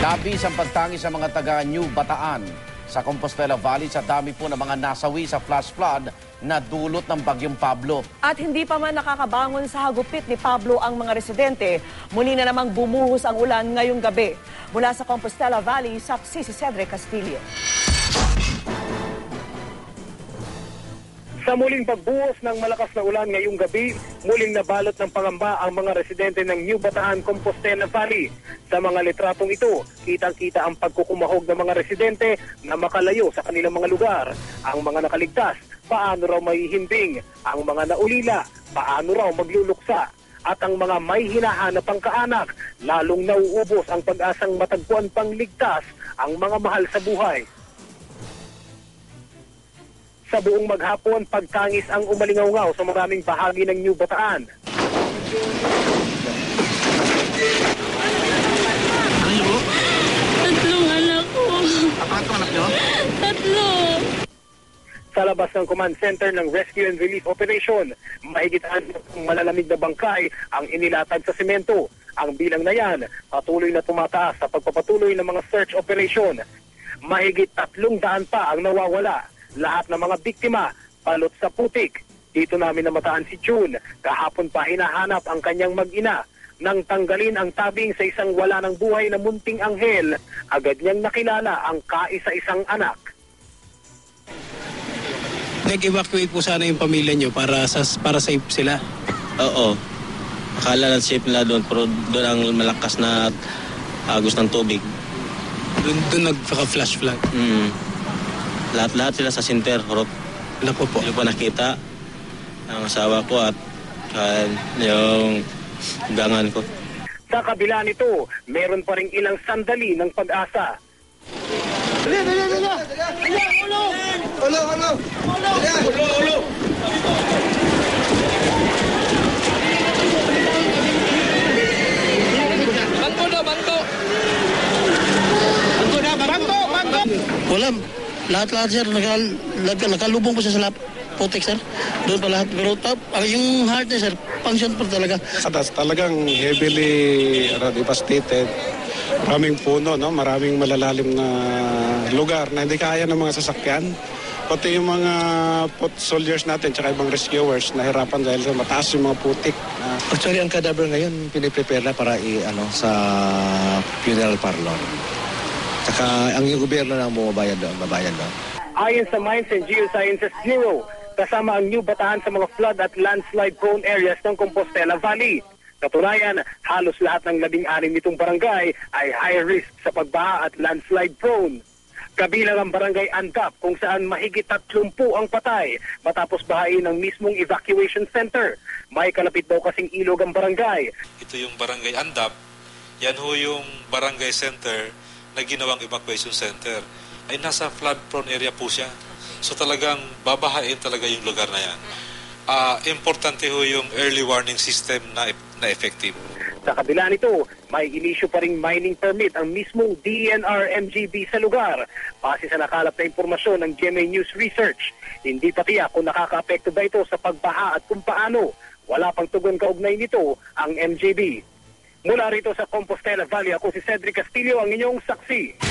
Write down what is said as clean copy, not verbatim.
Labis ang pagtangis sa mga taga New Bataan sa Compostela Valley sa dami po ng mga nasawi sa flash flood na dulot ng Bagyong Pablo. At hindi pa man nakakabangon sa hagupit ni Pablo ang mga residente, muli na namang bumuhos ang ulan ngayong gabi. Mula sa Compostela Valley, saksi si Cedric Castillo. Sa muling pagbuhos ng malakas na ulan ngayong gabi, muling nabalot ng pangamba ang mga residente ng New Bataan, Compostela Valley. Sa mga litratong ito, kitang-kita ang pagkukumahog ng mga residente na makalayo sa kanilang mga lugar. Ang mga nakaligtas, paano raw maihimbing? Ang mga naulila, paano raw magluluksa? At ang mga may hinahanap ang kaanak, lalong nauubos ang pag-asang matagpuan pang ligtas ang mga mahal sa buhay. Sa buong maghapon, pagtangis ang umalingaw-ngaw sa maraming bahagi ng New Bataan. Tatlong anak ko. Apat anak nyo? Tatlo. Sa labas ng command center ng Rescue and Relief Operation, mahigit ang malalamig na bangkay ang inilatag sa semento. Ang bilang na yan, patuloy na tumataas sa pagpapatuloy ng mga search operation. Mahigit 300 pa ang nawawala. Lahat ng mga biktima, palot sa putik. Dito namin namataan si June. Kahapon pa hinahanap ang kanyang mag-ina. Nang tanggalin ang tabing sa isang wala ng buhay na munting anghel, agad niyang nakilala ang kaisa-isang anak. Nag-evacuate po sana yung pamilya nyo para safe sila. Oo. Akala lang safe nila doon, pero doon ang malakas na agos ng tubig. Doon nagka-flash flood. Lahat-lahat sila sa center, horot. Naku po. Hindi pa nakita ang asawa ko at yung gangan ko. Sa kabila nito, meron pa ring ilang sandali ng pag-asa. Wala. Lahat-lahat sir, nakalubong po siya sa putik sir. Doon pa lahat. Pero yung heart niya sir, function po talaga. Talagang heavily devastated. Maraming puno, no? Maraming malalalim na lugar na hindi kaya ng mga sasakyan. Pati yung mga foot soldiers natin tsaka ibang rescuers nahirapan dahil sa mataas yung mga putik. Actually, ang cadaver ngayon piniprepare na para sa funeral parlor. Saka ang gobyerno na ang babayad doon. Ayon sa Mines and Geosciences Bureau, kasama ang New Bataan sa mga flood at landslide-prone areas ng Compostela Valley. Katunayan, halos lahat ng 16 nitong barangay ay high risk sa pagbaha at landslide-prone. Kabilang ang barangay Andap kung saan mahigit 30 ang patay matapos bahain ng mismong evacuation center. May kalapit daw kasing ilog ang barangay. Ito yung barangay Andap. Yan ho yung barangay center na ginawang evacuation center. Ay nasa flood-prone area po siya. So talagang babahain talaga yung lugar na yan. Importante ho yung early warning system na effective. Sa kabila nito, may inisyu pa ring mining permit ang mismong DNR-MGB sa lugar. Base sa nakalap na impormasyon ng GMA News Research, hindi pa tiyak kung nakaka-apekto ba ito sa pagbaha at kung paano. Wala pang tugon kaugnay nito ang MGB. Mula rito sa Compostela Valley, ako si Cedric Castillo, ang inyong saksi.